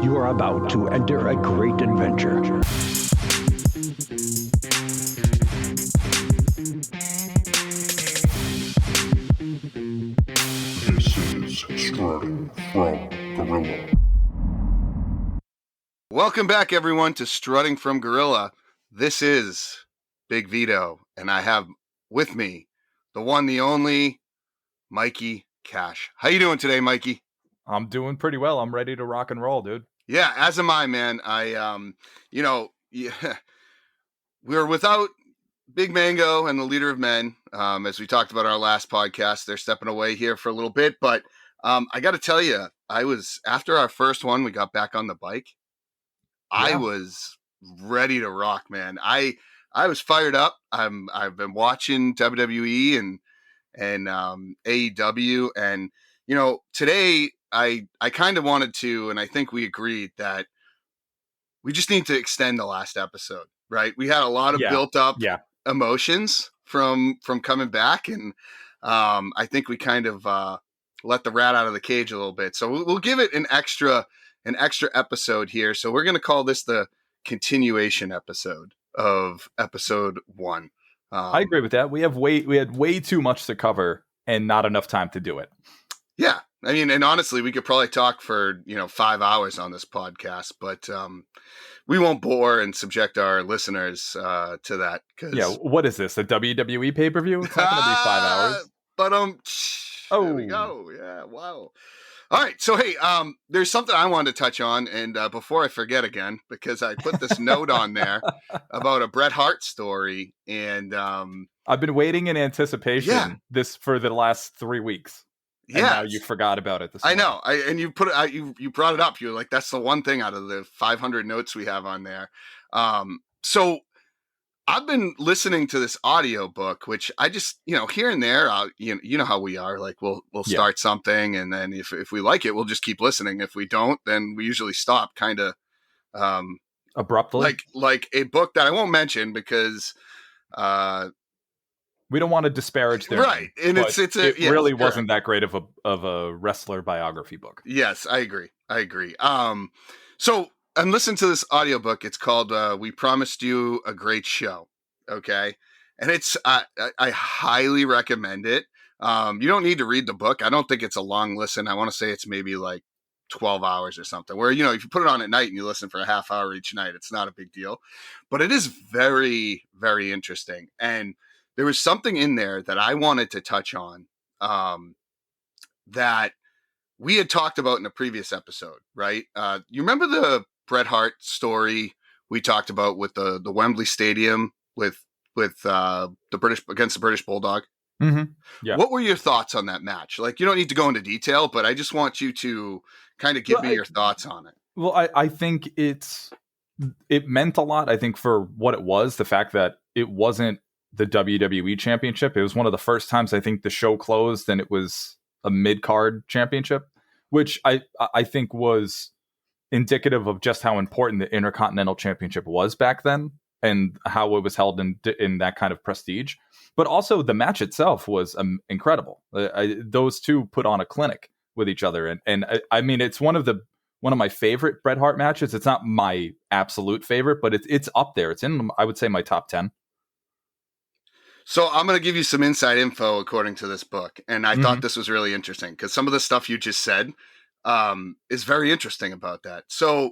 You are about to enter a great adventure. This is Strutting from Gorilla. Welcome back, everyone, to Strutting from Gorilla. This is Big Vito, and I have with me the one, the only, Mikey Cash. How you doing today, Mikey? I'm doing pretty well. I'm ready to rock and roll, dude. Yeah, as am I, man. We're without Big Mango and the leader of men. As we talked about our last podcast, they're stepping away here for a little bit. But I got to tell you, after our first one, we got back on the bike. Yeah. I was ready to rock, man. I was fired up. I've been watching WWE and AEW, and today I kind of wanted to, and I think we agreed that we just need to extend the last episode, right? We had a lot of built up emotions from coming back, and I think we kind of let the rat out of the cage a little bit. So we'll give it an extra episode here. So we're going to call this the continuation episode of episode 1. I agree with that. We had way too much to cover and not enough time to do it. Yeah. I mean, and honestly, we could probably talk for, 5 hours on this podcast, but we won't bore and subject our listeners to that. Yeah. What is this? A WWE pay-per-view? It's not going to be 5 hours. But there we go. Yeah. Wow. All right. So, hey, there's something I wanted to touch on. And before I forget again, because I put this note on there about a Bret Hart story. And I've been waiting in anticipation this for the last 3 weeks. And now you forgot about it this morning. I know. And you put it, you brought it up. You're like, that's the one thing out of the 500 notes we have on there. So I've been listening to this audio book, which I just, here and there, you know how we are. Like we'll start something, and then if we like it, we'll just keep listening. If we don't, then we usually stop, kind of abruptly. Like a book that I won't mention because we don't want to disparage their right. Name, and it really wasn't that great of a wrestler biography book. Yes, I agree. So I'm listening to this audiobook. It's called We Promised You a Great Show. Okay. And it's, I highly recommend it. You don't need to read the book. I don't think it's a long listen. I want to say it's maybe like 12 hours or something, where, if you put it on at night and you listen for a half hour each night, it's not a big deal, but it is very, very interesting. And there was something in there that I wanted to touch on, that we had talked about in a previous episode, right? You remember the Bret Hart story we talked about with the Wembley Stadium with the British against the British Bulldog? Mm-hmm. Yeah. What were your thoughts on that match? Like, you don't need to go into detail, but I just want you to kind of give me your thoughts on it. Well, I think it meant a lot. I think for what it was, the fact that it wasn't the WWE championship. It was one of the first times I think the show closed and it was a mid-card championship, which I think was indicative of just how important the Intercontinental Championship was back then and how it was held in that kind of prestige. But also the match itself was incredible. Those two put on a clinic with each other. And I mean, it's one of my favorite Bret Hart matches. It's not my absolute favorite, but it's up there. It's in, I would say, my top 10. So I'm going to give you some inside info according to this book. And I thought this was really interesting because some of the stuff you just said is very interesting about that. So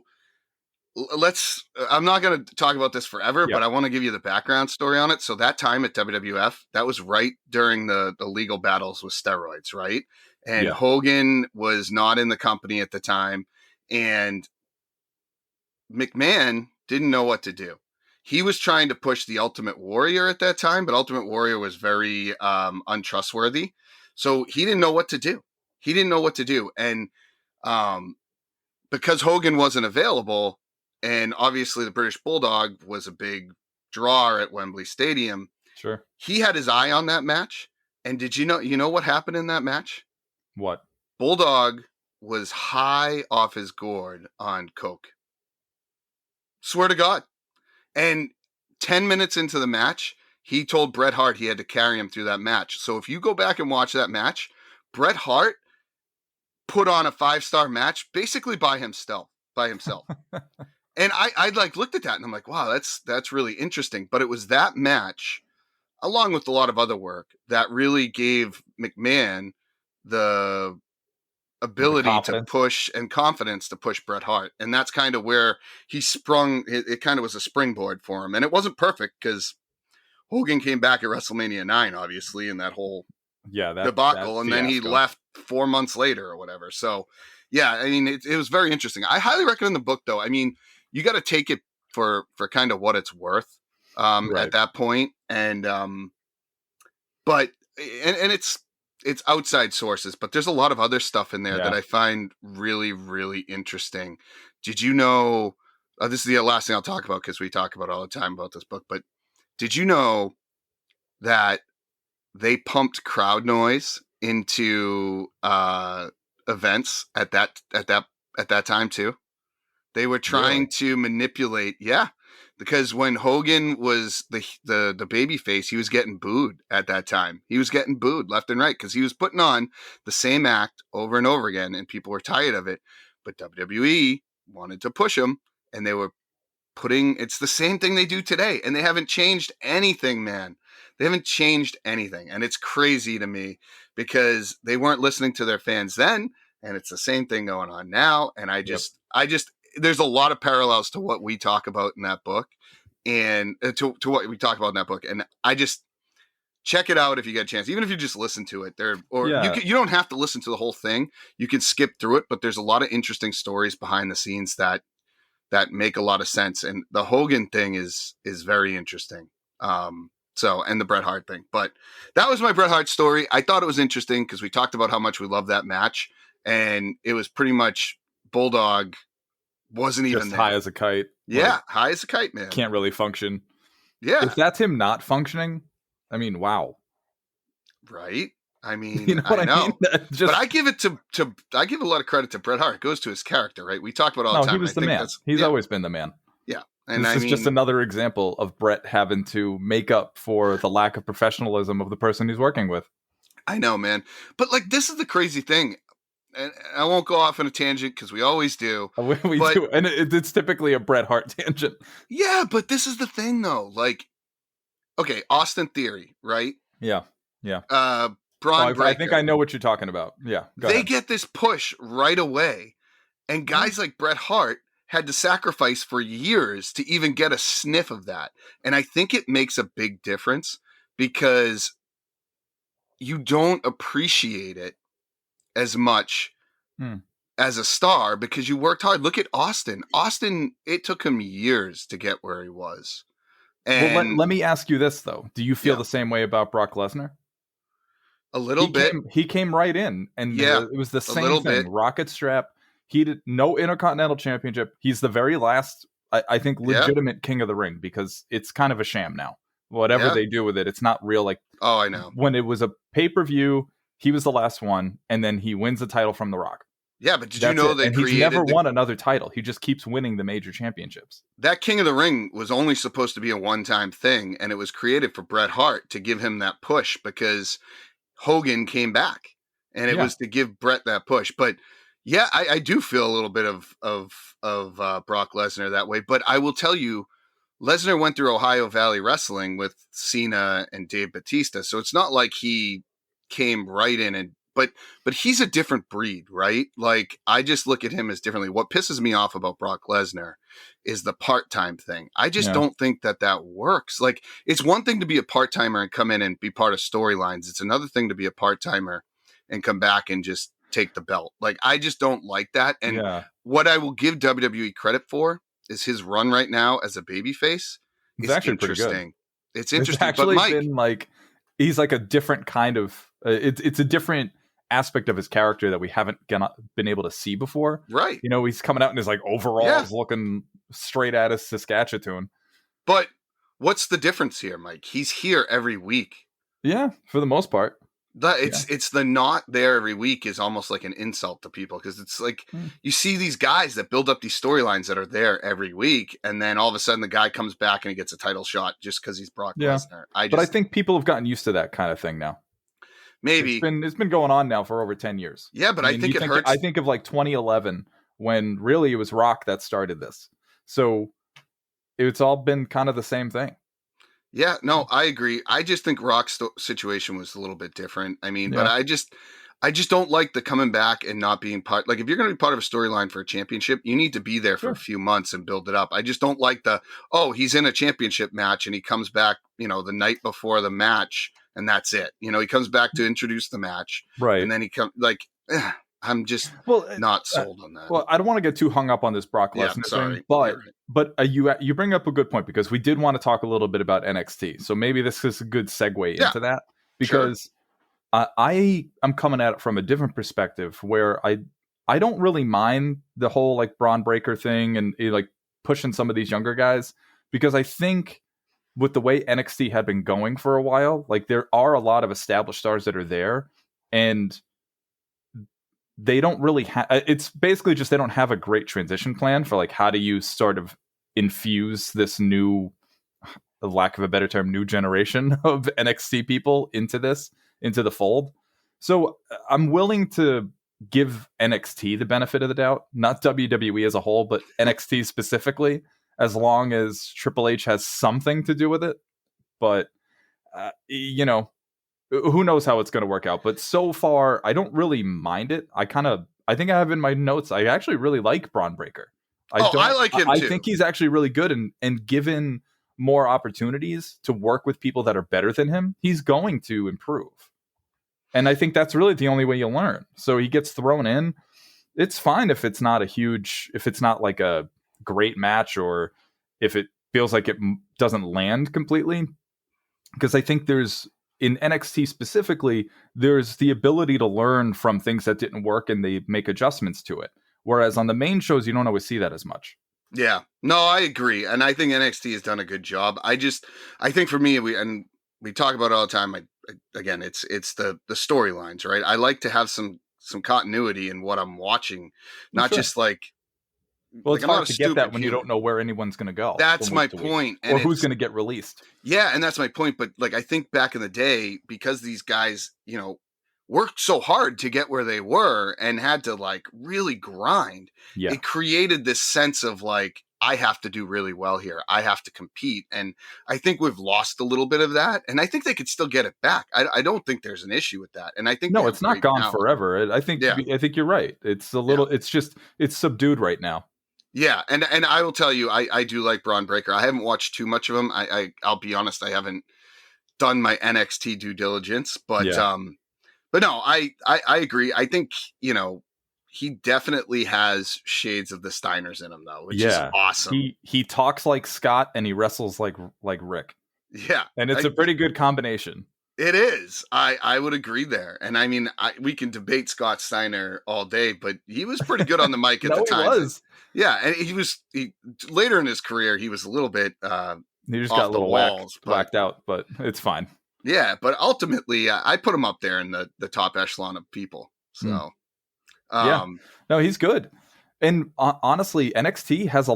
I'm not going to talk about this forever, but I want to give you the background story on it. So that time at WWF, that was right during the legal battles with steroids, right? And Hogan was not in the company at the time. And McMahon didn't know what to do. He was trying to push the Ultimate Warrior at that time, but Ultimate Warrior was very untrustworthy. So he didn't know what to do. And because Hogan wasn't available, and obviously the British Bulldog was a big draw at Wembley Stadium. Sure. He had his eye on that match. And did you know what happened in that match? What? Bulldog was high off his gourd on coke. Swear to God. And 10 minutes into the match, he told Bret Hart he had to carry him through that match. So if you go back and watch that match, Bret Hart put on a 5-star match basically by himself. by himself. And I like looked at that and I'm like, wow, that's really interesting. But it was that match, along with a lot of other work, that really gave McMahon the ability to push and confidence to push Bret Hart. And that's kind of where he sprung. It kind of was a springboard for him. And it wasn't perfect because Hogan came back at WrestleMania 9, obviously, in that whole debacle. And then he left 4 months later or whatever. So, yeah, I mean, it was very interesting. I highly recommend the book, though. I mean, you got to take it for kind of what it's worth at that point. And, but it's outside sources, but there's a lot of other stuff in there that I find really, really interesting. Did you know, this is the last thing I'll talk about because we talk about all the time about this book, but did you know that they pumped crowd noise into events at that time too? They were trying to manipulate, because when Hogan was the baby face, he was getting booed at that time. He was getting booed left and right because he was putting on the same act over and over again, and people were tired of it. But WWE wanted to push him, and they were it's the same thing they do today, and they haven't changed anything, man. They haven't changed anything, and it's crazy to me because they weren't listening to their fans then, and it's the same thing going on now. And I just there's a lot of parallels to what we talk about in that book and to what we talk about in that book. And I just check it out if you get a chance, even if you just listen to it there, or you don't have to listen to the whole thing. You can skip through it, but there's a lot of interesting stories behind the scenes that make a lot of sense. And the Hogan thing is very interesting. And the Bret Hart thing, but that was my Bret Hart story. I thought it was interesting because we talked about how much we love that match, and it was pretty much Bulldog wasn't even just high as a kite. Yeah, high as a kite, man. Can't really function. Yeah. If that's him not functioning, I mean, wow. Right? I mean, you know what I know. But I give it I give a lot of credit to Bret Hart. It goes to his character, right? We talk about all the time. He was the man. He's always been the man. Yeah. And this is just another example of Bret having to make up for the lack of professionalism of the person he's working with. I know, man. But like, this is the crazy thing. And I won't go off on a tangent because we always do. We do, and it's typically a Bret Hart tangent. Yeah, but this is the thing, though. Like, okay, Austin Theory, right? Yeah. Braun Breaker. I think I know what you're talking about. Yeah, they get this push right away, and guys like Bret Hart had to sacrifice for years to even get a sniff of that. And I think it makes a big difference because you don't appreciate it as much as a star because you worked hard. Look at Austin. Austin, it took him years to get where he was. And well, let me ask you this, though. Do you feel the same way about Brock Lesnar? A little bit. He came right in, and it was the same thing. Rocket strap. He did no Intercontinental Championship. He's the very last, I think, legitimate King of the Ring because it's kind of a sham now. Whatever they do with it, it's not real. Like, oh, I know. When it was a pay-per-view, he was the last one, and then he wins the title from The Rock. Yeah, but did you know they created... He's never won another title. He just keeps winning the major championships. That King of the Ring was only supposed to be a one-time thing, and it was created for Bret Hart to give him that push because Hogan came back, and it was to give Bret that push. But yeah, I do feel a little bit of Brock Lesnar that way. But I will tell you, Lesnar went through Ohio Valley Wrestling with Cena and Dave Bautista, so it's not like he came right in and but he's a different breed, right? Like, I just look at him as differently. What pisses me off about Brock Lesnar is the part-time thing. I just don't think that works. Like, it's one thing to be a part-timer and come in and be part of storylines. It's another thing to be a part-timer and come back and just take the belt. Like, I just don't like that. And what I will give WWE credit for is his run right now as a babyface. It's actually interesting. Pretty good. It's interesting. It's actually but Mike, been like, he's like a different kind of, it's a different aspect of his character that we haven't been able to see before. Right. You know, he's coming out in his like overalls looking straight at us Saskatchewan. But what's the difference here, Mike? He's here every week. Yeah, for the most part. It's the not there every week is almost like an insult to people because it's like you see these guys that build up these storylines that are there every week, and then all of a sudden the guy comes back and he gets a title shot just because he's Brock Lesnar. But I think people have gotten used to that kind of thing now. Maybe it's been going on now for over 10 years. Yeah, but I think it hurts. I think of like 2011 when really it was Rock that started this. So it's all been kind of the same thing. Yeah, no, I agree. I just think Rock's situation was a little bit different. I mean, but I just don't like the coming back and not being part. Like, if you're going to be part of a storyline for a championship, you need to be there for a few months and build it up. I just don't like he's in a championship match and he comes back, the night before the match and that's it. He comes back to introduce the match, right? And then he comes I'm just not sold on that. Well, I don't want to get too hung up on this Brock Lesnar thing, but you bring up a good point, because we did want to talk a little bit about NXT. So maybe this is a good segue into that, because I'm coming at it from a different perspective, where I don't really mind the whole like Braun Breaker thing and like pushing some of these younger guys, because I think with the way NXT had been going for a while, like there are a lot of established stars that are there, and they don't really have, it's basically just they don't have a great transition plan for like how do you sort of infuse this new, lack of a better term, new generation of NXT people into the fold. So I'm willing to give NXT the benefit of the doubt, not WWE as a whole, but NXT specifically, as long as Triple H has something to do with it. But who knows how it's going to work out. But so far, I don't really mind it. I think I have in my notes, I actually really like Braun Breaker. I like him too. I think he's actually really good, and given more opportunities to work with people that are better than him, he's going to improve. And I think that's really the only way you'll learn. So he gets thrown in. It's fine if it's not like a great match, or if it feels like it doesn't land completely. Because I think in NXT specifically, there's the ability to learn from things that didn't work and they make adjustments to it. Whereas on the main shows, you don't always see that as much. Yeah, no, I agree. And I think NXT has done a good job. I think for me, we talk about it all the time. Again, it's the storylines, right? I like to have some continuity in what I'm watching, not just like. Well, it's hard to get that when you don't know where anyone's going to go. That's my point. Or who's going to get released. Yeah, and that's my point. But like, I think back in the day, because these guys, worked so hard to get where they were and had to like really grind, it created this sense of like, I have to do really well here. I have to compete. And I think we've lost a little bit of that. And I think they could still get it back. I don't think there's an issue with that. And I think it's not gone forever. I think you're right. It's a little, it's subdued right now. Yeah. And I will tell you, I do like Braun Breaker. I haven't watched too much of him. I'll be honest. I haven't done my NXT due diligence, but no, I agree. I think, he definitely has shades of the Steiners in him, though, which is awesome. He talks like Scott and he wrestles like Rick. Yeah. And it's a pretty good combination. It is. I would agree there. And I mean, we can debate Scott Steiner all day, but he was pretty good on the mic at the time. He was. Yeah. And he later in his career, he was a little bit he just got a little whacked out, but it's fine. Yeah. But ultimately, I put him up there in the top echelon of people. So. No, he's good. And honestly, NXT has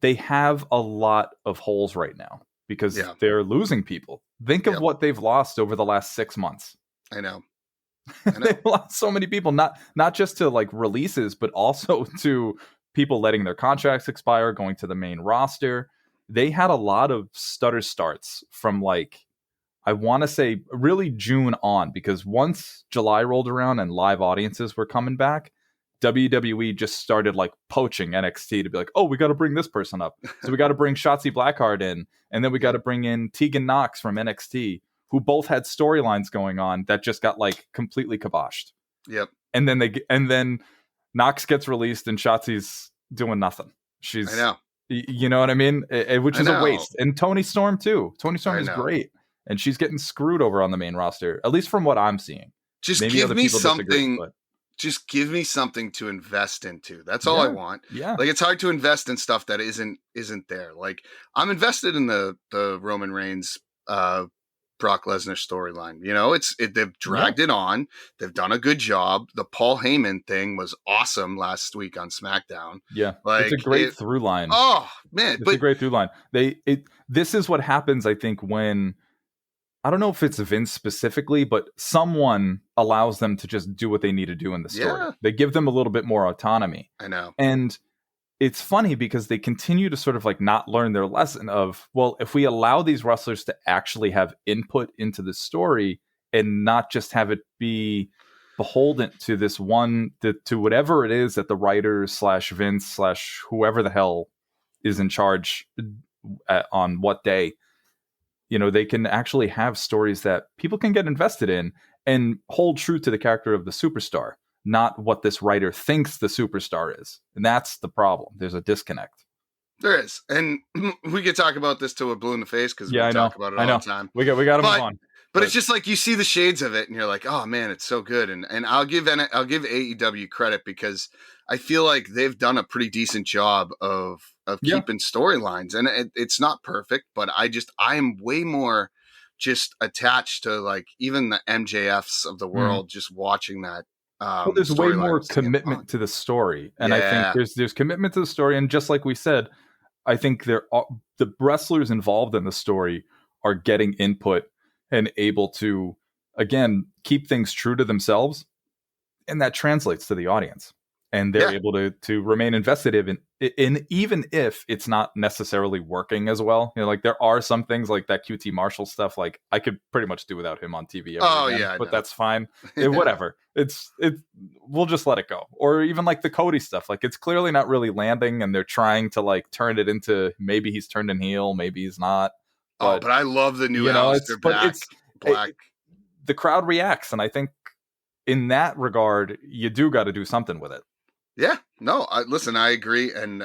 they have a lot of holes right now because they're losing people. Think of what they've lost over the last 6 months. I know. They've lost so many people, not just to like releases, but also to people letting their contracts expire, going to the main roster. They had a lot of stutter starts from like, I want to say really June on, because once July rolled around and live audiences were coming back, WWE just started like poaching NXT to be like, oh, we got to bring this person up. So we got to bring Shotzi Blackheart in, and then we got to bring in Tegan Knox from NXT, who both had storylines going on that just got like completely kiboshed. Yep. And then Knox gets released and Shotzi's doing nothing. I know. You know what I mean? Which is a waste. And Toni Storm too. Toni Storm is great. And she's getting screwed over on the main roster, at least from what I'm seeing. Just give me something. Just give me something to invest into. That's all I want. Yeah. Like, it's hard to invest in stuff that isn't there. Like, I'm invested in the Roman Reigns, Brock Lesnar storyline. They've dragged it on. They've done a good job. The Paul Heyman thing was awesome last week on SmackDown. Yeah. Like, it's a great through line. Oh man. It's a great through line. This is what happens, I think, when I don't know if it's Vince specifically, but someone allows them to just do what they need to do in the story. Yeah. They give them a little bit more autonomy. I know. And it's funny because they continue to sort of like not learn their lesson of, well, if we allow these wrestlers to actually have input into the story and not just have it be beholden to this one, to whatever it is that the writers / Vince / whoever the hell is in charge on what day, they can actually have stories that people can get invested in and hold true to the character of the superstar, not what this writer thinks the superstar is. And that's the problem. There's a disconnect. There is. And we could talk about this till we're blue in the face because we talk about it all the time. We got to move on. But it's just like you see the shades of it and you're like, oh man, it's so good. And I'll give AEW credit because I feel like they've done a pretty decent job of keeping storylines. And it's not perfect, but I am way more just attached to like even the MJFs of the world, just watching that. Well, there's way more commitment to the story. And I think there's commitment to the story. And just like we said, I think the wrestlers involved in the story are getting input and able to, again, keep things true to themselves. And that translates to the audience. And they're able to remain invested in even if it's not necessarily working as well. Like there are some things like that QT Marshall stuff. Like I could pretty much do without him on TV. But that's fine. Whatever. We'll just let it go. Or even like the Cody stuff. Like it's clearly not really landing, and they're trying to like turn it into maybe he's turned in heel, maybe he's not. But I love the new Aleister Black. The crowd reacts, and I think in that regard, you do got to do something with it. Yeah, no, listen, I agree. And,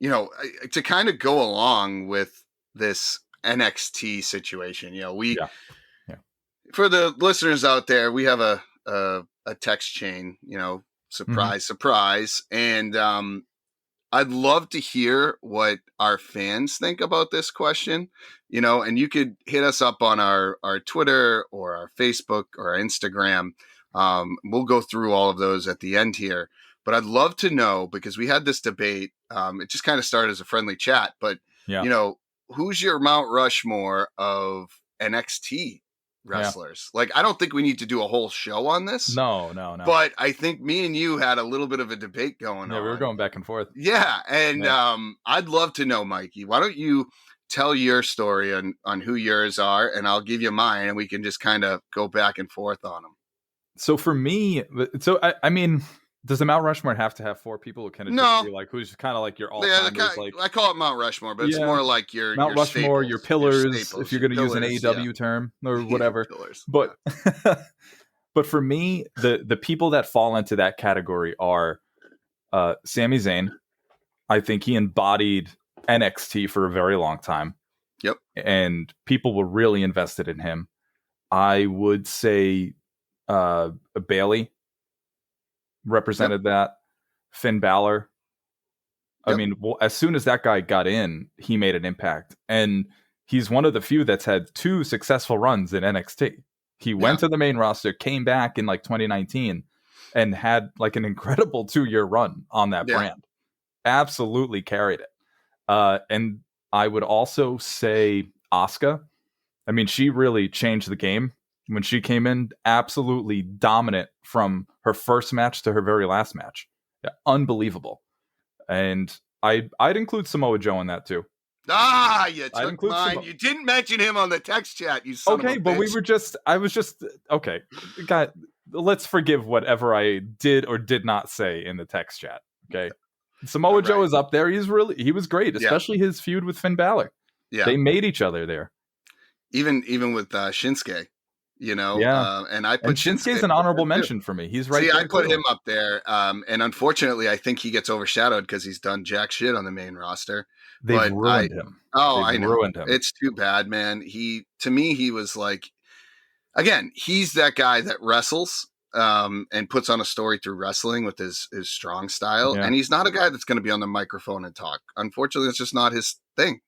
to kind of go along with this NXT situation, for the listeners out there, we have a text chain, surprise, surprise. And I'd love to hear what our fans think about this question, and you could hit us up on our Twitter or our Facebook or our Instagram. We'll go through all of those at the end here. But I'd love to know, because we had this debate. It just kind of started as a friendly chat. But, who's your Mount Rushmore of NXT wrestlers? Like, I don't think we need to do a whole show on this. No. But I think me and you had a little bit of a debate going on. Yeah, we were going back and forth. Yeah. And I'd love to know, Mikey, why don't you tell your story on who yours are, and I'll give you mine, and we can just kind of go back and forth on them. So for me, I mean, does the Mount Rushmore have to have 4 people? Or can it just be like who's kind of like your all-timers? I call it Mount Rushmore, but it's more like your Mount Rushmore, staples, your pillars, your staples, if you're going to use an AEW term or whatever. Pillars, but but for me, the people that fall into that category are Sami Zayn. I think he embodied NXT for a very long time. Yep. And people were really invested in him. I would say Bailey represented that. Finn Balor. I mean, as soon as that guy got in, he made an impact. And he's one of the few that's had 2 successful runs in NXT. He went to the main roster, came back in like 2019, and had like an incredible 2-year run on that brand. Absolutely carried it. And I would also say Asuka. I mean, she really changed the game when she came in. Absolutely dominant from her first match to her very last match. Yeah, unbelievable. And I'd include Samoa Joe in that too. You took mine. You didn't mention him on the text chat. You son of a but bitch. I was just okay. God, let's forgive whatever I did or did not say in the text chat. Okay. Samoa Joe is up there. He was great, especially his feud with Finn Balor. Yeah. They made each other there. Even with Shinsuke, and I put Shinsuke's an honorable mention for me. He's right. See, I put him up there. And unfortunately, I think he gets overshadowed because he's done jack shit on the main roster. They've ruined him. Oh, I know. Ruined him. It's too bad, man. To me, he was like, again, he's that guy that wrestles and puts on a story through wrestling with his strong style. Yeah. And he's not a guy that's going to be on the microphone and talk. Unfortunately, it's just not his thing,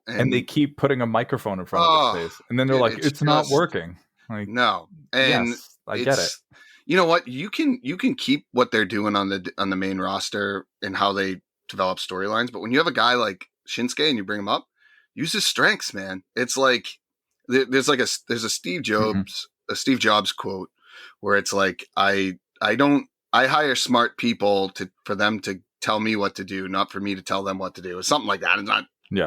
And they keep putting a microphone in front of his face. And then they're like, it's not working. Like, no. And yes, I get it. You know what? You can keep what they're doing on the main roster and how they develop storylines. But when you have a guy like Shinsuke and you bring him up, use his strengths, man. It's like there's a Steve Jobs quote where it's like, I hire smart people for them to tell me what to do, not for me to tell them what to do. It's something like that. It's not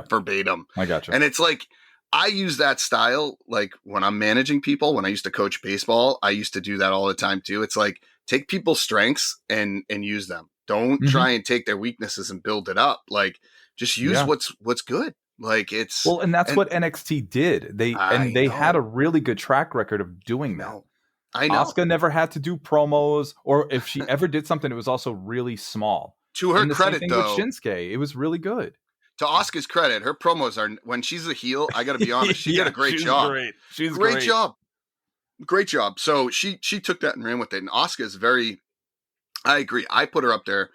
verbatim. I gotcha. And it's like, I use that style, like when I'm managing people. When I used to coach baseball, I used to do that all the time too. It's like, take people's strengths and use them. Don't try and take their weaknesses and build it up. Like, just use what's good. Like, and that's what NXT did. They had a really good track record of doing that. I know. Asuka never had to do promos, or if she ever did something, it was also really small. To her credit, though, with Shinsuke, it was really good. To Asuka's credit, her promos are, when she's a heel, I got to be honest, she did a great job. She's great job. Great job. So she took that and ran with it. And Asuka is I agree. I put her up there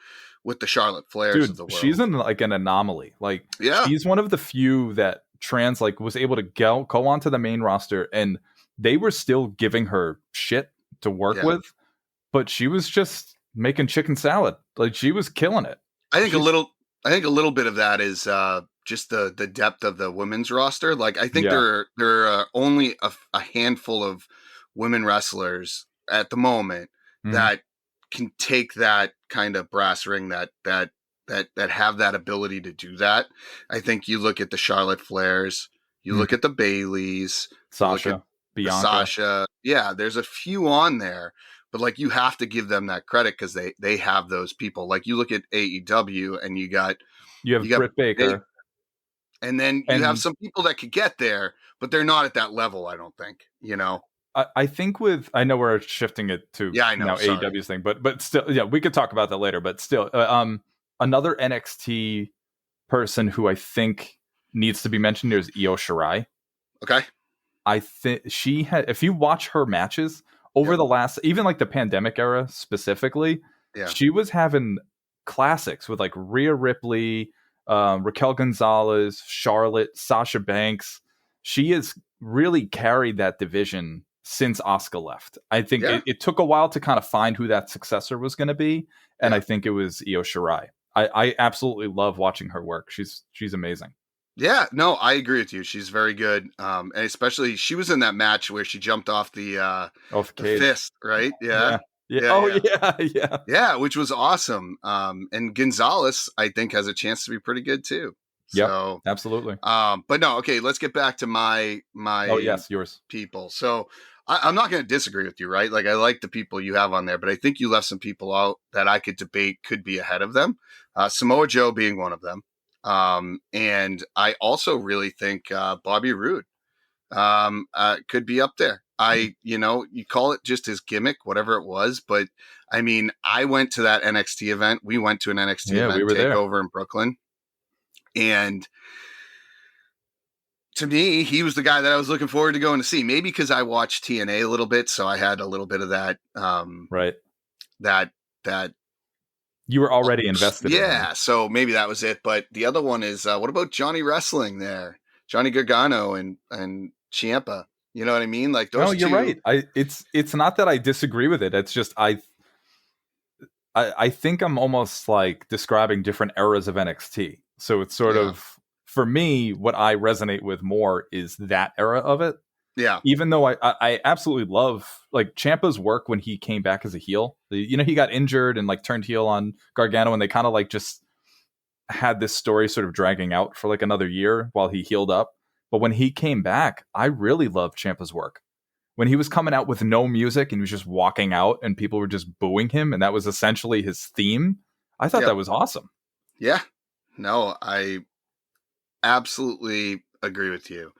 with the Charlotte Flairs of the world. She's an anomaly. Like, she's one of the few that was able to go onto the main roster, and they were still giving her shit to work with, but she was just making chicken salad. Like, she was killing it. I think a little bit of that is just the depth of the women's roster. Like, I think there are only a handful of women wrestlers at the moment that can take that kind of brass ring, that have that ability to do that. I think you look at the Charlotte Flairs, you look at the Baileys, Sasha, Bianca. Sasha. Yeah, there's a few on there. But like, you have to give them that credit because they have those people. Like, you look at AEW and you have Britt Baker, and then you have some people that could get there, but they're not at that level. I don't think. I think I know we're shifting it to AEW's thing, but still, we could talk about that later. But still, another NXT person who I think needs to be mentioned here is Io Shirai. Okay, I think she had. If you watch her matches over the last, even like the pandemic era specifically, she was having classics with like Rhea Ripley, Raquel Gonzalez, Charlotte, Sasha Banks. She has really carried that division since Asuka left. I think it took a while to kind of find who that successor was going to be, and I think it was Io Shirai. I absolutely love watching her work. She's amazing. Yeah, no, I agree with you. She's very good. And especially, she was in that match where she jumped off the fist, right? Yeah. Yeah, which was awesome. And Gonzalez, I think, has a chance to be pretty good too. Yeah, absolutely. But no, okay, let's get back to my yours people. So I'm not going to disagree with you, right? Like, I like the people you have on there, but I think you left some people out that I could debate could be ahead of them. Samoa Joe being one of them. And I also really think Bobby Roode could be up there. You call it just his gimmick, whatever it was, but I mean, I went to that NXT event. We went to an NXT event takeover in Brooklyn, and to me, he was the guy that I was looking forward to going to see. Maybe because I watched TNA a little bit, so I had a little bit of that. That you were already invested. Yeah, so maybe that was it. But the other one is, what about Johnny Wrestling there? Johnny Gargano and Ciampa. You know what I mean? Like those. No, you're right. It's not that I disagree with it. It's just I think I'm almost like describing different eras of NXT. So it's sort of, for me, what I resonate with more is that era of it. Yeah. Even though I absolutely love like Ciampa's work when he came back as a heel. He got injured and like turned heel on Gargano, and they kind of like just had this story sort of dragging out for like another year while he healed up. But when he came back, I really loved Ciampa's work. When he was coming out with no music and he was just walking out and people were just booing him, and that was essentially his theme, I thought that was awesome. Yeah. No, I absolutely agree with you.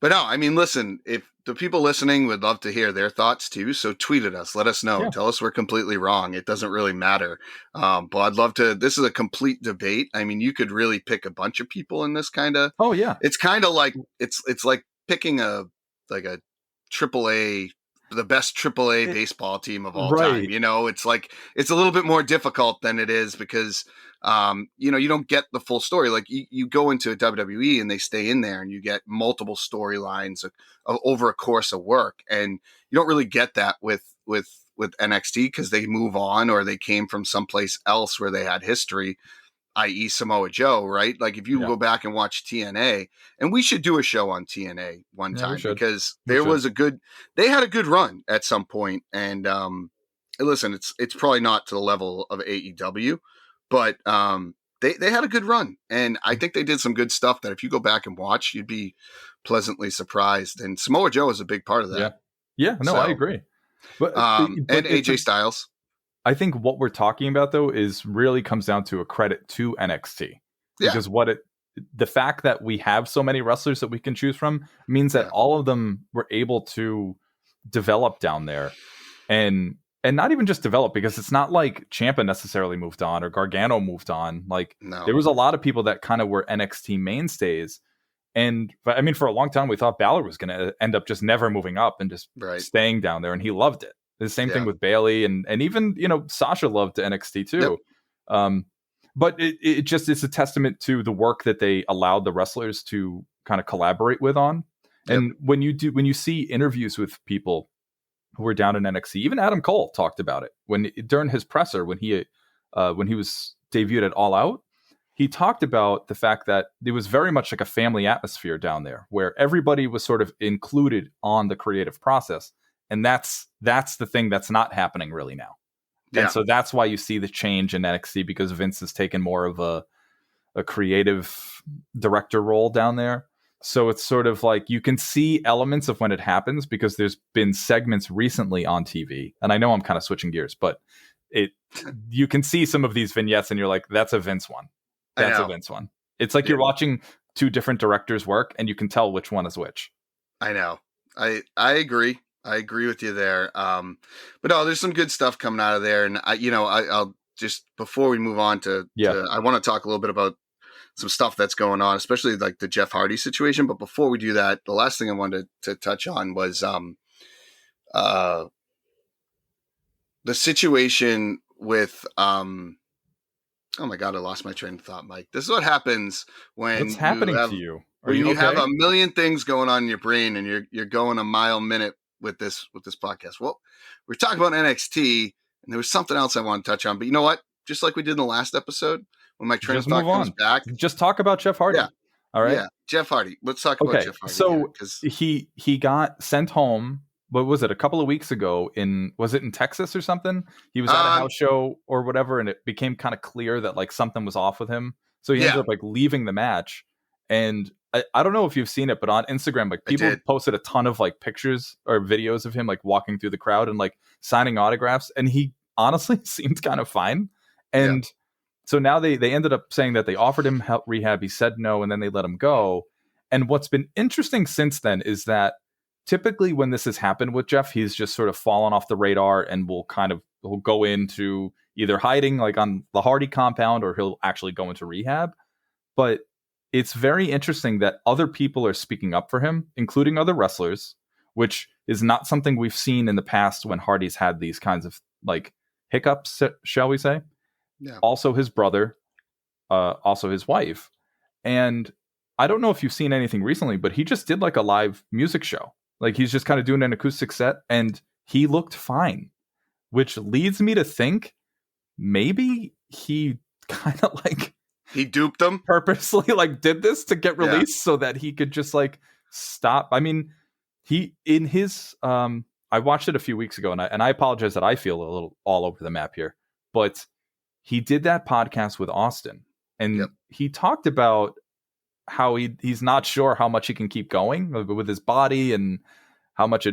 But no, I mean, listen, if the people listening would love to hear their thoughts too, so tweet at us, let us know, tell us we're completely wrong. It doesn't really matter. But I'd love to, this is a complete debate. I mean, you could really pick a bunch of people in this kind of, it's kind of like, it's like picking a AAA, the best AAA baseball team of all time. It's like, it's a little bit more difficult than it is because, you don't get the full story. Like you go into a WWE and they stay in there and you get multiple storylines over a course of work. And you don't really get that with NXT because they move on or they came from someplace else where they had history. i.e. Samoa Joe, right? Like if you Yeah. go back and watch TNA, and we should do a show on TNA one Yeah, we time should. because We there should. was they had a good run at some point. And listen, it's probably not to the level of AEW, but they had a good run. And I think they did some good stuff that if you go back and watch, you'd be pleasantly surprised. And Samoa Joe is a big part of that. Yeah, no, So, I agree. But and AJ Styles. I think what we're talking about though is really comes down to a credit to NXT. Yeah. Because the fact that we have so many wrestlers that we can choose from means that all of them were able to develop down there, and not even just develop, because it's not like Ciampa necessarily moved on or Gargano moved on. Like there was a lot of people that kind of were NXT mainstays. And I mean, for a long time, we thought Balor was going to end up just never moving up and just staying down there. And he loved it. The same thing with Bayley, and even, Sasha loved NXT too. Yep. But it's a testament to the work that they allowed the wrestlers to kind of collaborate with on. And when you see interviews with people who were down in NXT, even Adam Cole talked about it during his presser when he was debuted at All Out. He talked about the fact that it was very much like a family atmosphere down there, where everybody was sort of included on the creative process. And that's the thing that's not happening really now. Yeah. And so that's why you see the change in NXT, because Vince has taken more of a creative director role down there. So it's sort of like you can see elements of when it happens, because there's been segments recently on TV. And I know I'm kind of switching gears, but you can see some of these vignettes and you're like, that's a Vince one. That's a Vince one. It's like you're watching two different directors work and you can tell which one is which. I know. I agree. I agree with you there. But no, there's some good stuff coming out of there. And I'll just, before we move on to I want to talk a little bit about some stuff that's going on, especially like the Jeff Hardy situation. But before we do that, the last thing I wanted to touch on was the situation with oh my God, I lost my train of thought, Mike. This is what happens when what's happening to you? When you have a million things going on in your brain and you're going a mile a minute with this podcast. Well, we're talking about NXT, and there was something else I want to touch on. But you know what? Just like we did in the last episode, when my train of thought comes back, just talk about Jeff Hardy. Yeah. All right. Yeah, Jeff Hardy. Let's talk about Jeff Hardy. So he got sent home. What was it? A couple of weeks ago was it in Texas or something? He was at a house show or whatever, and it became kind of clear that like something was off with him. So he ended up like leaving the match. And I don't know if you've seen it, but on Instagram, like people posted a ton of like pictures or videos of him like walking through the crowd and like signing autographs. And he honestly seemed kind of fine. And so now they ended up saying that they offered him help rehab. He said no, and then they let him go. And what's been interesting since then is that typically when this has happened with Jeff, he's just sort of fallen off the radar and will go into either hiding like on the Hardy compound, or he'll actually go into rehab. But it's very interesting that other people are speaking up for him, including other wrestlers, which is not something we've seen in the past when Hardy's had these kinds of like hiccups, shall we say. Yeah. Also his brother, also his wife. And I don't know if you've seen anything recently, but he just did like a live music show. Like he's just kind of doing an acoustic set and he looked fine, which leads me to think maybe he kind of like he duped them, purposely like did this to get released so that he could just like stop. I mean, he in his I watched it a few weeks ago, and I apologize that I feel a little all over the map here, but he did that podcast with Austin, and he talked about how he's not sure how much he can keep going with his body and how much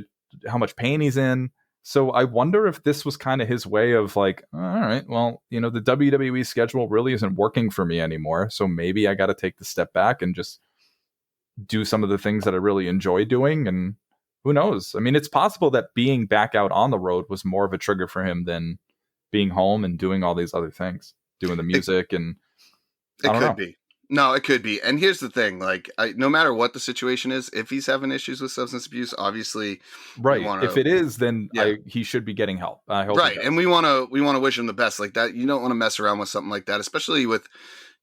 pain he's in. So I wonder if this was kind of his way of like, all right, well, the WWE schedule really isn't working for me anymore. So maybe I got to take the step back and just do some of the things that I really enjoy doing. And who knows? I mean, it's possible that being back out on the road was more of a trigger for him than being home and doing all these other things, doing the music. It could be. No, it could be. And here's the thing, like no matter what the situation is, if he's having issues with substance abuse, obviously if it is, then he should be getting help. I hope. Right. And we want to wish him the best like that. You don't want to mess around with something like that, especially with,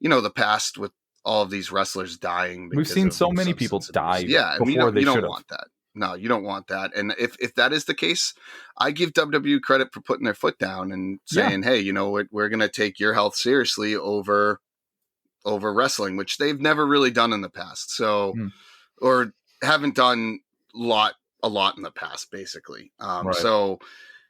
the past with all of these wrestlers dying. We've seen so many people die. Yeah. And you don't want that. No, you don't want that. And if that is the case, I give WWE credit for putting their foot down and saying, hey, we're going to take your health seriously over over wrestling, which they've never really done in the past. So, or haven't done a lot in the past, basically. Right. So,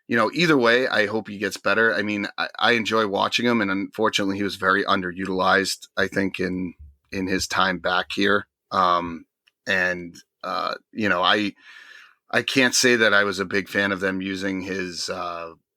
either way, I hope he gets better. I mean, I enjoy watching him, and unfortunately, he was very underutilized, I think, in his time back here. I can't say that I was a big fan of them using his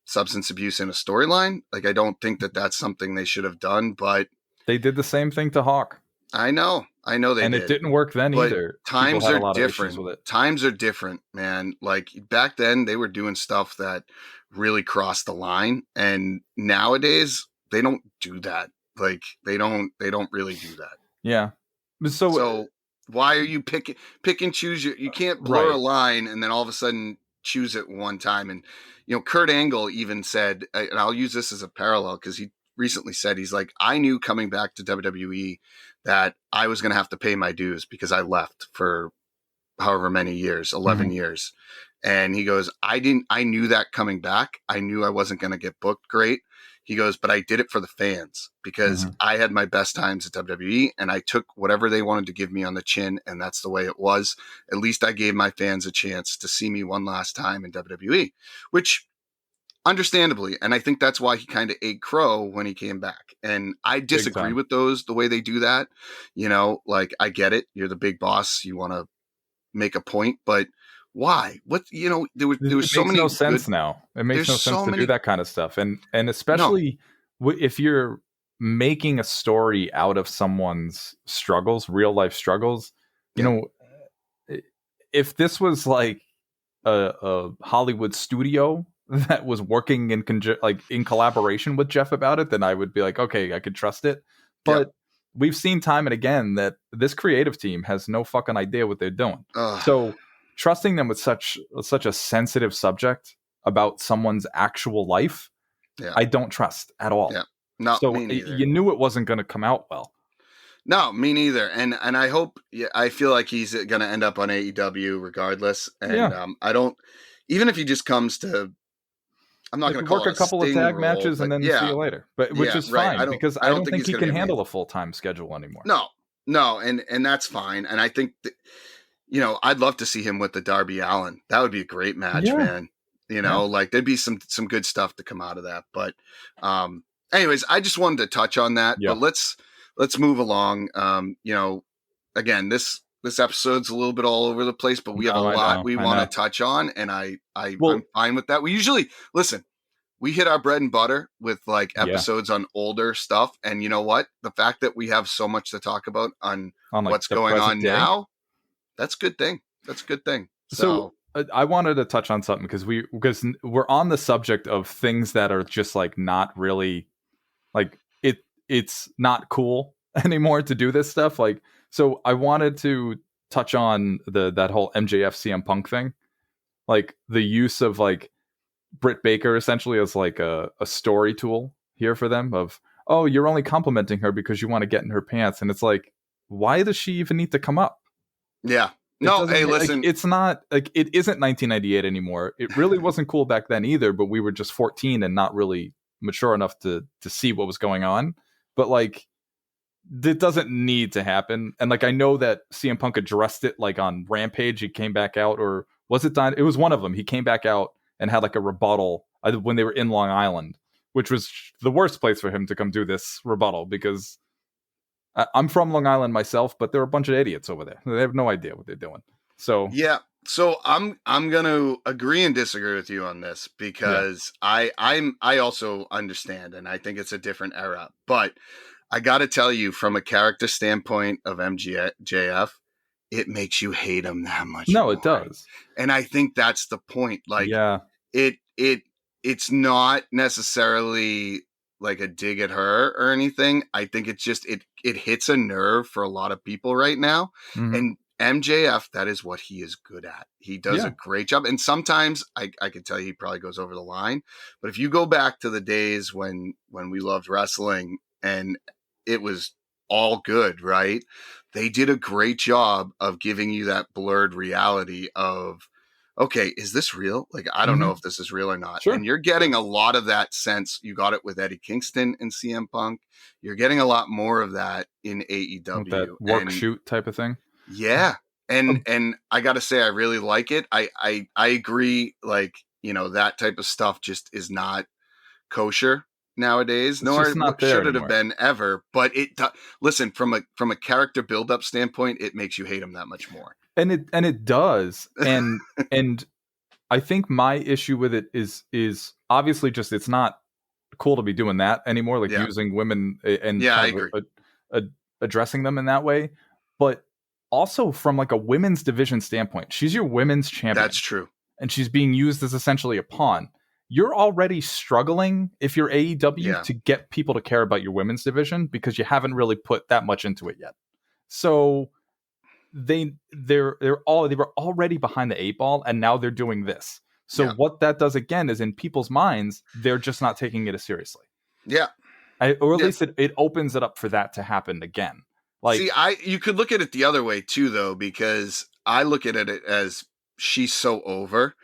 substance abuse in a storyline. Like, I don't think that that's something they should have done, but they did the same thing to Hawk. I know they did. And it didn't work then but either. Times are different. With it. Times are different, man. Like, back then they were doing stuff that really crossed the line, and nowadays they don't do that. Like, they don't really do that. Yeah. So why are you pick and choose? You can't blur a line and then all of a sudden choose it one time. And Kurt Angle even said, and I'll use this as a parallel because he recently said, he's like, I knew coming back to WWE that I was going to have to pay my dues because I left for however many years, 11 years. And he goes, I knew that coming back. I knew I wasn't going to get booked great. He goes, but I did it for the fans because I had my best times at WWE and I took whatever they wanted to give me on the chin. And that's the way it was. At least I gave my fans a chance to see me one last time in WWE, which understandably. And I think that's why he kind of ate crow when he came back. And I disagree with the way they do that. Like, I get it. You're the big boss. You want to make a point, but why? What, there was so many. It makes no sense now. It makes no sense to do that kind of stuff. And especially if you're making a story out of someone's struggles, real life struggles, if this was like a Hollywood studio that was working in collaboration with Jeff about it, then I would be like, okay, I could trust it. But we've seen time and again that this creative team has no fucking idea what they're doing. So trusting them with such a sensitive subject about someone's actual life, I don't trust at all. Yeah. No, so you knew it wasn't going to come out well. No, me neither. And I hope, I feel like he's going to end up on AEW regardless. And I don't, even if he just comes to, I'm not going to work a couple of tag matches and then see you later. But which is fine because I don't think he can handle a full-time schedule anymore. No, and that's fine. And I think that, I'd love to see him with the Darby Allin. That would be a great match, man. Like, there'd be some good stuff to come out of that. But anyways, I just wanted to touch on that. But let's move along. Again, this episode's a little bit all over the place, but we have a lot we want to touch on, and I'm fine with that. We usually we hit our bread and butter with like episodes on older stuff, and you know what? The fact that we have so much to talk about on like what's going on now, that's a good thing. That's a good thing. So I wanted to touch on something because we're on the subject of things that are just like not really like it's not cool anymore to do this stuff. Like, so I wanted to touch on that whole MJF CM Punk thing, like the use of like Britt Baker essentially as like a story tool here for them of, oh, you're only complimenting her because you want to get in her pants. And it's like, why does she even need to come up? Yeah. No, hey, listen. Like, it's not like it isn't 1998 anymore. It really wasn't cool back then either, but we were just 14 and not really mature enough to see what was going on. But like, it doesn't need to happen. And like, I know that CM Punk addressed it like on Rampage. He came back out, or was it it was one of them. He came back out and had like a rebuttal when they were in Long Island, which was the worst place for him to come do this rebuttal because I'm from Long Island myself, but there are a bunch of idiots over there. They have no idea what they're doing. So yeah. So I'm going to agree and disagree with you on this because I also understand, and I think it's a different era, but I got to tell you, from a character standpoint of MJF, it makes you hate him that much. No, more. It does. And I think that's the point. Like, it's not necessarily like a dig at her or anything. I think it's just, it hits a nerve for a lot of people right now. Mm-hmm. And MJF, that is what he is good at. He does a great job. And sometimes I can tell you he probably goes over the line. But if you go back to the days when we loved wrestling and it was all good, right? They did a great job of giving you that blurred reality of okay, is this real? Like, I don't know if this is real or not. Sure. And you're getting a lot of that sense. You got it with Eddie Kingston and CM Punk. You're getting a lot more of that in AEW. With that work shoot type of thing. Yeah. And I got to say, I really like it. I agree. Like, that type of stuff just is not kosher nowadays. Nor should it have been ever. But listen, from a character build-up standpoint, it makes you hate him that much more. And it does. And I think my issue with it is obviously just it's not cool to be doing that anymore, like using women and I agree. Addressing them in that way. But also from like a women's division standpoint, she's your women's champion. That's true. And she's being used as essentially a pawn. You're already struggling if you're AEW to get people to care about your women's division because you haven't really put that much into it yet. So they were already behind the 8 ball, and now they're doing this. So what that does again is in people's minds, they're just not taking it as seriously. Yeah. Or at least it opens it up for that to happen again. Like, see, you could look at it the other way too, though, because I look at it as she's so over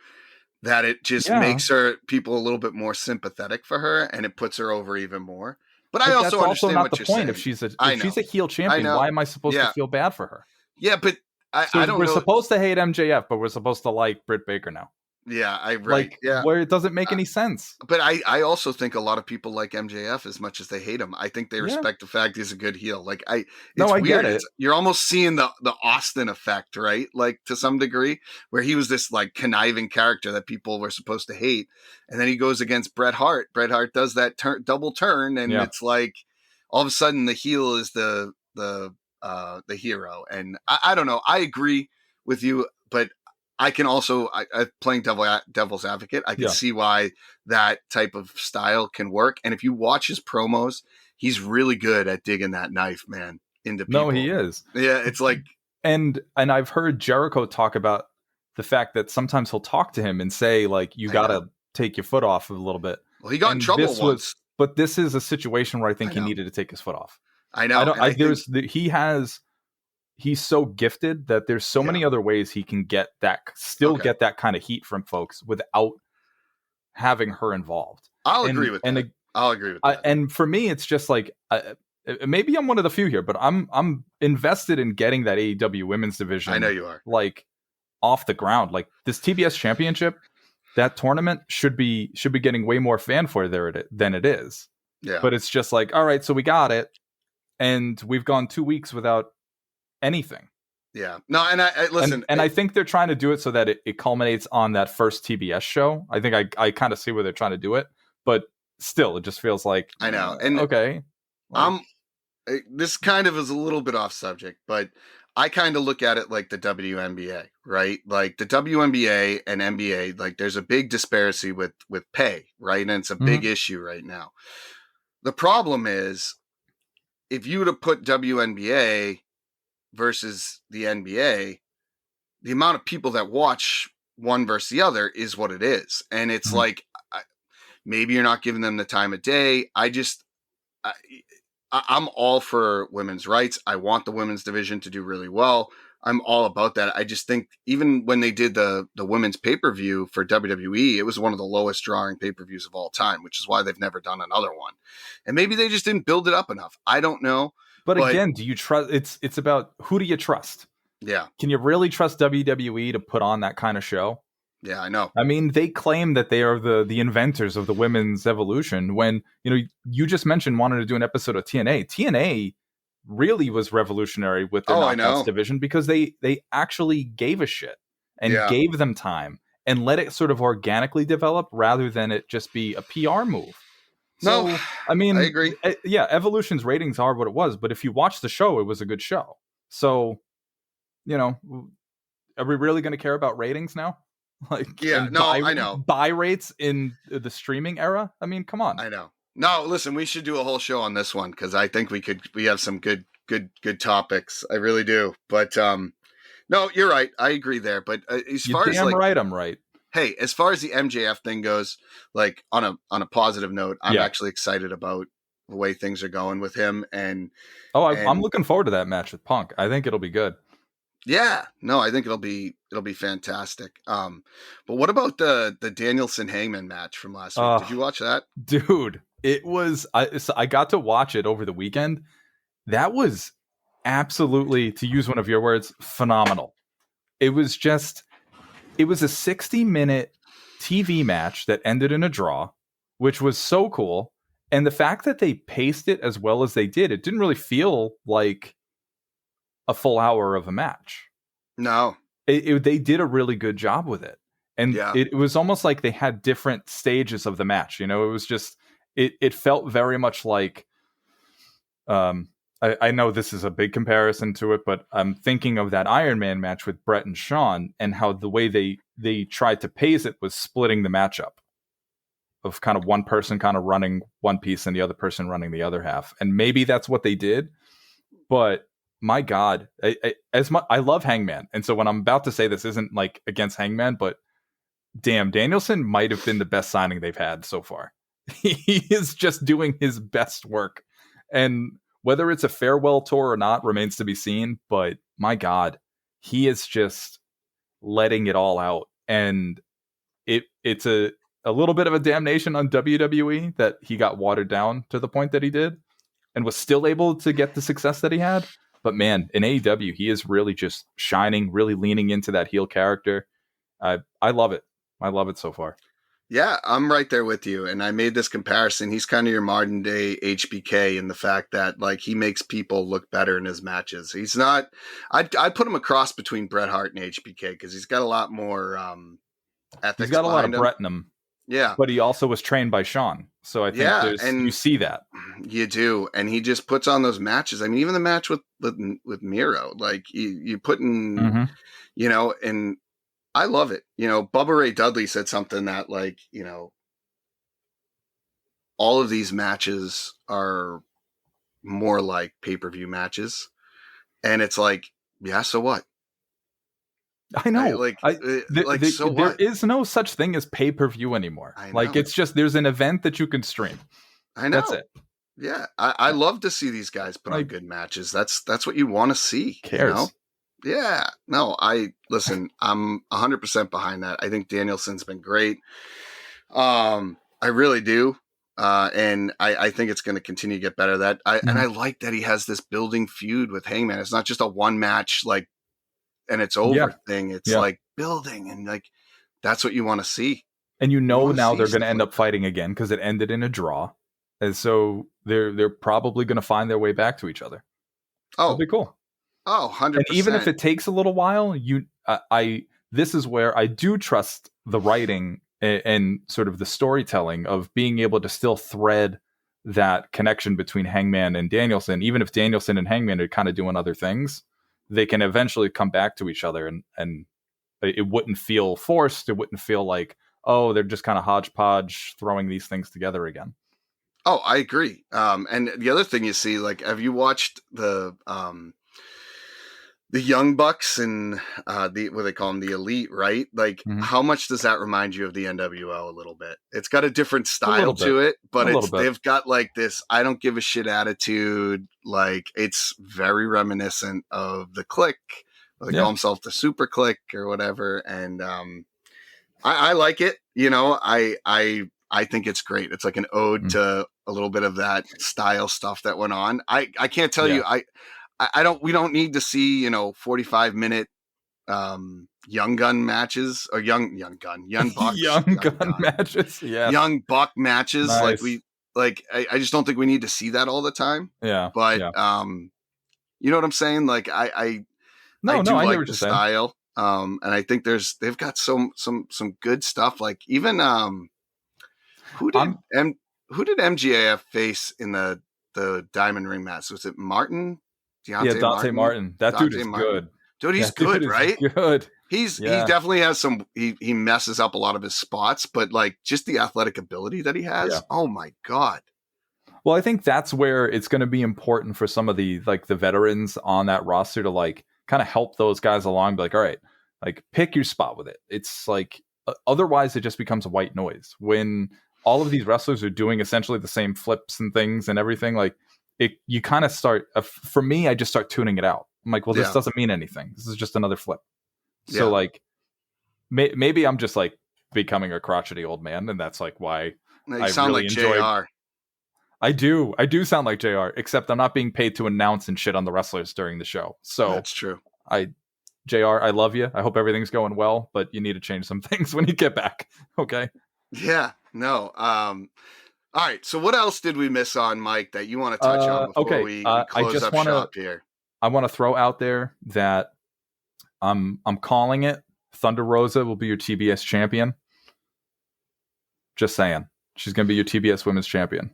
that it just makes people a little bit more sympathetic for her, and it puts her over even more. But I also understand not what the you're point. saying. If she's a heel champion, why am I supposed to feel bad for her? Yeah, but I don't know. We're supposed to hate MJF, but we're supposed to like Britt Baker now. Yeah, where it doesn't make any sense. But I also think a lot of people like MJF as much as they hate him. I think they respect the fact he's a good heel. Like it's weird. Get it. You're almost seeing the Austin effect, right? Like to some degree, where he was this like conniving character that people were supposed to hate, and then he goes against Bret Hart. Bret Hart does that double turn, and it's like all of a sudden the heel is the hero. And I don't know. I agree with you, but I can also, playing devil's advocate, I can see why that type of style can work. And if you watch his promos, he's really good at digging that knife, man, into people. No, he is. Yeah, it's like... And I've heard Jericho talk about the fact that sometimes he'll talk to him and say, like, you got to take your foot off a little bit. Well, he got in trouble once. But this is a situation where I think he needed to take his foot off. I know. He's so gifted that there's so many other ways he can get that kind of heat from folks without having her involved. I'll agree with that. And for me, it's just like maybe I'm one of the few here, but I'm invested in getting that AEW women's division. I know you are. Like off the ground. Like this TBS championship, that tournament should be getting way more fanfare than it is. Yeah. But it's just like, all right, so we got it, and we've gone 2 weeks without anything. Yeah. No, and I listen. And I think they're trying to do it so that it culminates on that first TBS show. I think I kind of see where they're trying to do it, but still, it just feels like I know. And okay, this kind of is a little bit off subject, but I kind of look at it like the WNBA, right? Like the WNBA and NBA, like there's a big disparity with pay, right? And it's a big issue right now. The problem is if you were to put WNBA versus the NBA, the amount of people that watch one versus the other is what it is. And it's like, maybe you're not giving them the time of day. I'm all for women's rights. I want the women's division to do really well. I'm all about that. I just think even when they did the women's pay-per-view for WWE, it was one of the lowest drawing pay-per-views of all time, which is why they've never done another one. And maybe they just didn't build it up enough. I don't know. But again, do you trust? It's about who do you trust? Yeah. Can you really trust WWE to put on that kind of show? Yeah, I know. I mean, they claim that they are the inventors of the women's evolution. When you just mentioned wanting to do an episode of TNA. TNA really was revolutionary with their knockouts division because they actually gave a shit and gave them time and let it sort of organically develop rather than it just be a PR move. So, I mean, I agree. Yeah, Evolution's ratings are what it was, but if you watch the show, it was a good show. So, are we really going to care about ratings now? Like, I know. Buy rates in the streaming era. I mean, come on. I know. No, listen, we should do a whole show on this one because I think we have some good topics. I really do. But no, you're right. I agree there. But as far as right, I'm right. Hey, as far as the MJF thing goes, like on a positive note, I'm actually excited about the way things are going with him. And I'm looking forward to that match with Punk. I think it'll be good. Yeah, no, I think it'll be fantastic. But what about the Danielson Hangman match from last week? Did you watch that? Dude, it was I got to watch it over the weekend. That was absolutely, to use one of your words, phenomenal. It was a 60-minute TV match that ended in a draw, which was so cool. And the fact that they paced it as well as they did, it didn't really feel like a full hour of a match. No. They did a really good job with it. And Yeah. it was almost like they had different stages of the match. You know, it was just, it felt very much like, I know this is a big comparison to it, but I'm thinking of that Iron Man match with Brett and Shawn, and how the way they tried to pace it was splitting the matchup of kind of one person kind of running one piece and the other person running the other half. And maybe that's what they did, but my God, I love Hangman. And so when I'm about to say this isn't like against Hangman, but damn, Danielson might have been the best signing they've had so far. He is just doing his best work. And whether it's a farewell tour or not remains to be seen. But my God, he is just letting it all out. And it's a little bit of a damnation on WWE that he got watered down to the point that he did and was still able to get the success that he had. But man, in AEW, he is really just shining, really leaning into that heel character. I love it. I love it so far. Yeah, I'm right there with you. And I made this comparison. He's kind of your modern day HBK in the fact that like he makes people look better in his matches. He's not, I'd put him a cross between Bret Hart and HBK because he's got a lot more ethics. He's got a lot of Bret in him. Yeah. But he also was trained by Shawn. So I think you see that. You do. And he just puts on those matches. I mean, even the match with Miro, like you put in, you know, and I love it. You know, Bubba Ray Dudley said something that like, you know, all of these matches are more like pay-per-view matches. And it's like, yeah, so what? I know. So what? There is no such thing as pay-per-view anymore. Like it's just, there's an event that you can stream. I know. That's it. Yeah. I love to see these guys put on good matches. That's what you want to see. Cares. You know? Yeah, no, I'm 100% behind that. I think Danielson's been great. I really do. And I think it's going to continue to get better. And I like that he has this building feud with Hangman. It's not just a one match, like, and it's over thing. It's like building, and like, that's what you want to see. And now they're going to end up fighting again because it ended in a draw. And so they're probably going to find their way back to each other. Oh, that'll be cool. Oh, 100%. And even if it takes a little while, this is where I do trust the writing and sort of the storytelling of being able to still thread that connection between Hangman and Danielson. Even if Danielson and Hangman are kind of doing other things, they can eventually come back to each other, and it wouldn't feel forced. It wouldn't feel like, oh, they're just kind of hodgepodge throwing these things together again. Oh, I agree. And the other thing you see, like, have you watched the Young Bucks and what they call them, the Elite, right? Like, how much does that remind you of the NWO a little bit? It's got a different style to it, but they've got like this I don't give a shit attitude. Like, it's very reminiscent of the Click. They call themselves the Super Click or whatever. And I like it. You know, I think it's great. It's like an ode to a little bit of that style stuff that went on. I can't tell you. We don't need to see, 45-minute young gun matches or young bucks, young gun matches. Yeah. Young buck matches. Nice. I just don't think we need to see that all the time. Yeah. But, you know what I'm saying? Like I like the style. And I think they've got some good stuff. Like even, who did MJF face in the Diamond Ring match? Was it Martin? Dante Martin. That dude is good. Dude, he's good, right? Good. He definitely has some. He messes up a lot of his spots, but like just the athletic ability that he has. Yeah. Oh my God. Well, I think that's where it's going to be important for some of the veterans on that roster to like kind of help those guys along. Be like, all right, like pick your spot with it. It's like otherwise it just becomes white noise when all of these wrestlers are doing essentially the same flips and things and everything. Like you kind of start. For me, I just start tuning it out. I'm like, well, this doesn't mean anything. This is just another flip. So like, maybe I'm just like becoming a crotchety old man, and that's like why You sound really like enjoyed. JR. I do sound like JR, except I'm not being paid to announce and shit on the wrestlers during the show. So that's true. JR, I love you. I hope everything's going well, but you need to change some things when you get back. Okay. Yeah. No. All right. So what else did we miss on, Mike, that you want to touch on before we close up shop here? I want to throw out there that I'm calling it. Thunder Rosa will be your TBS champion. Just saying. She's going to be your TBS women's champion.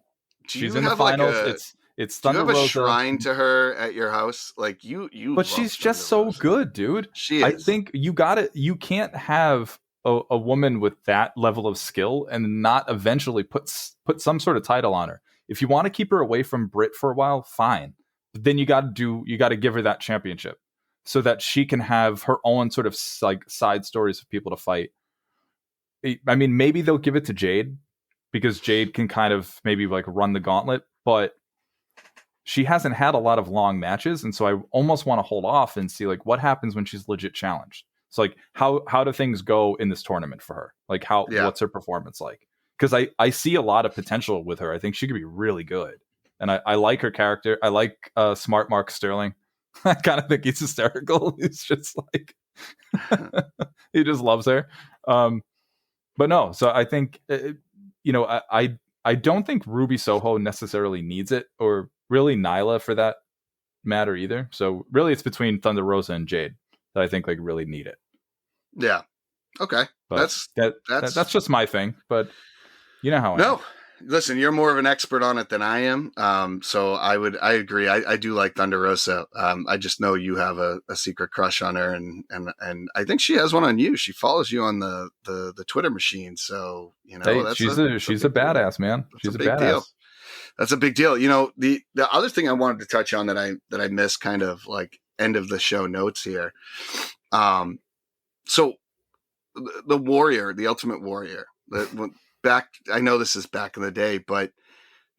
She's in the finals. It's Thunder Rosa. Do you have a shrine to her at your house? Like you. But she's just so good, dude. She is. I think you got it. You can't have a woman with that level of skill and not eventually put some sort of title on her. If you want to keep her away from Britt for a while, fine. But then you got to give her that championship so that she can have her own sort of like side stories of people to fight. I mean, maybe they'll give it to Jade because Jade can kind of maybe like run the gauntlet, but she hasn't had a lot of long matches, and so I almost want to hold off and see like what happens when she's legit challenged. So like how do things go in this tournament for her? Like what's her performance like? Because I see a lot of potential with her. I think she could be really good, and I like her character. I like smart Mark Sterling. I kind of think he's hysterical. He's just like he just loves her. But no, so I think I don't think Ruby Soho necessarily needs it, or really Nyla for that matter either. So really it's between Thunder Rosa and Jade that I think like really need it. Yeah. Okay. But that's just my thing, but you know how I am. Listen, you're more of an expert on it than I am. So I agree. I do like Thunder Rosa. I just know you have a secret crush on her, and I think she has one on you. She follows you on the Twitter machine. So, hey, she's a badass, man. She's a badass. Deal. That's a big deal. The other thing I wanted to touch on that I missed, kind of like end of the show notes here. So the Warrior, the Ultimate Warrior, I know this is back in the day, but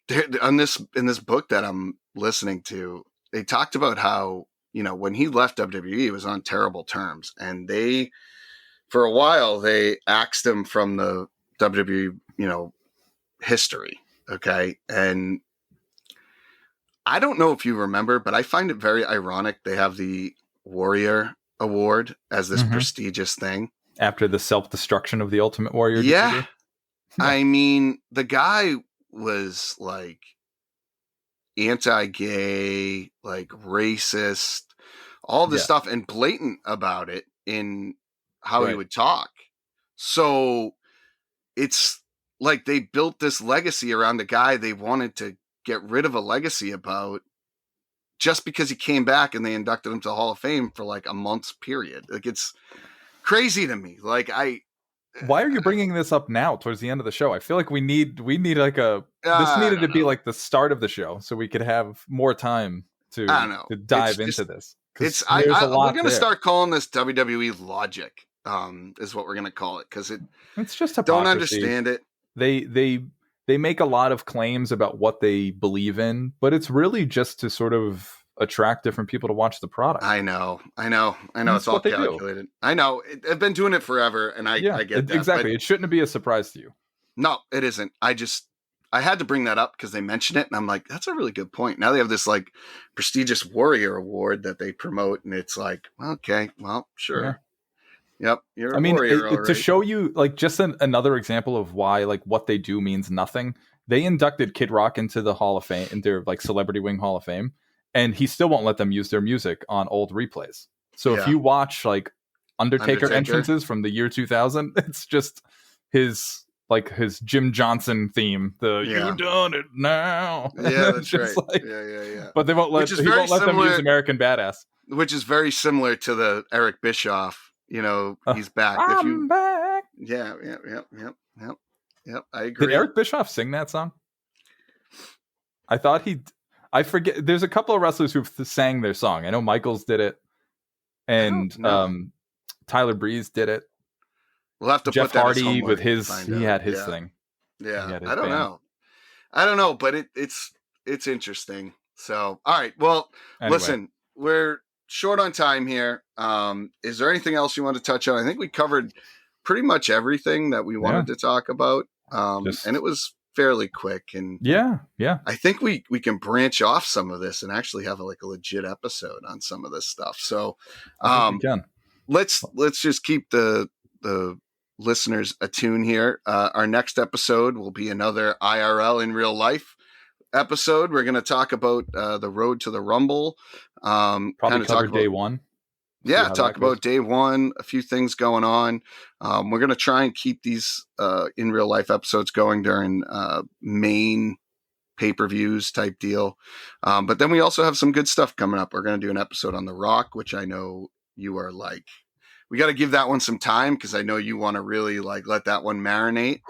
in this book that I'm listening to, they talked about how, when he left WWE, he was on terrible terms, and for a while they axed him from the WWE, history. Okay. And I don't know if you remember, but I find it very ironic. They have the Warrior Award as this prestigious thing after the self-destruction of the Ultimate Warrior. Yeah. I mean, the guy was like anti-gay, like racist, all this stuff, and blatant about it in how he would talk. So it's like they built this legacy around a guy they wanted to get rid of a legacy about just because he came back and they inducted him to the Hall of Fame for like a month's period. Like, it's crazy to me. Like, why are you bringing this up now towards the end of the show? I feel like we need like this needed to be like the start of the show so we could have more time to dive into this. We're going to start calling this WWE logic, is what we're going to call it. Cause it's just hypocrisy. Don't understand it. They make a lot of claims about what they believe in, but it's really just to sort of attract different people to watch the product. I know. It's all calculated. I know. I've been doing it forever, and I get that. Exactly. It shouldn't be a surprise to you. No, it isn't. I had to bring that up because they mentioned it, and I'm like, that's a really good point. Now they have this like prestigious Warrior Award that they promote, and it's like, okay, well, sure. Yeah. Yep. You're a warrior, to show you like just another example of why like what they do means nothing. They inducted Kid Rock into the Hall of Fame, into their like Celebrity Wing Hall of Fame, and he still won't let them use their music on old replays. So if you watch like Undertaker entrances from the year 2000, it's just his Jim Johnson theme. You done it now. Yeah, that's right. Like, yeah. But they won't let them use American Badass, which is very similar to the Eric Bischoff. He's back. I'm back. Yeah. I agree. Did Eric Bischoff sing that song? I forget. There's a couple of wrestlers who sang their song. I know Michaels did it, and Tyler Breeze did it. We'll have to Jeff put that Hardy with his. He had his thing. Yeah, I don't know, but it's interesting. So, all right. Well, anyway. Listen, we're short on time here. Is there anything else you want to touch on? I think we covered pretty much everything that we wanted to talk about. And it was fairly quick. And yeah. I think we can branch off some of this and actually have a legit episode on some of this stuff. So let's just keep the listeners attuned here. Our next episode will be another IRL in real life episode. We're going to talk about the road to the Rumble. Probably cover day one. Yeah, talk about day one, a few things going on. We're going to try and keep these in real life episodes going during main pay-per-views type deal. But then we also have some good stuff coming up. We're going to do an episode on The Rock, which I know you are we got to give that one some time because I know you want to really let that one marinate.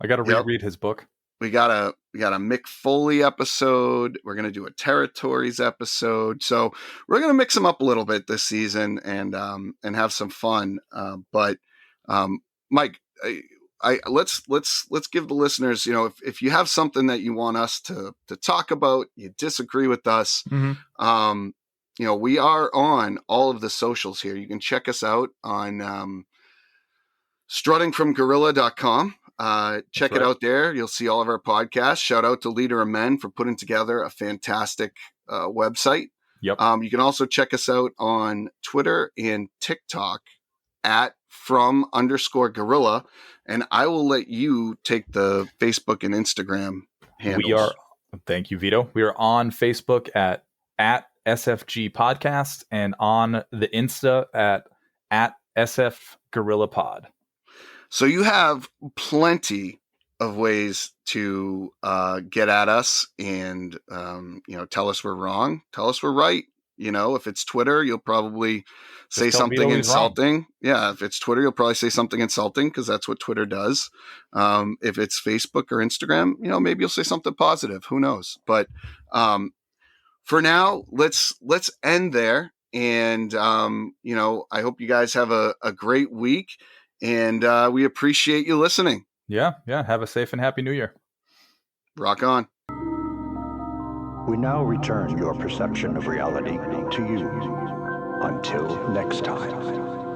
I got to reread his book. We got a Mick Foley episode. We're going to do a Territories episode. So we're going to mix them up a little bit this season and have some fun. But Mike, let's give the listeners, if you have something that you want us to talk about, you disagree with us, we are on all of the socials here. You can check us out on struttingfromgorilla.com. Check it out there. You'll see all of our podcasts. Shout out to Leader of Men for putting together a fantastic website. Yep. You can also check us out on Twitter and TikTok at @from_gorilla. And I will let you take the Facebook and Instagram handles. Thank you, Vito. We are on Facebook at SFG Podcast and on the Insta at SF Gorilla Pod. So you have plenty of ways to get at us and, tell us we're wrong, tell us we're right. If it's Twitter, you'll probably say something insulting. Yeah, if it's Twitter, you'll probably say something insulting because that's what Twitter does. If it's Facebook or Instagram, maybe you'll say something positive. Who knows? But for now, let's end there. And, I hope you guys have a great week. And we appreciate you listening. Yeah. Have a safe and happy New Year. Rock on. We now return your perception of reality to you. Until next time.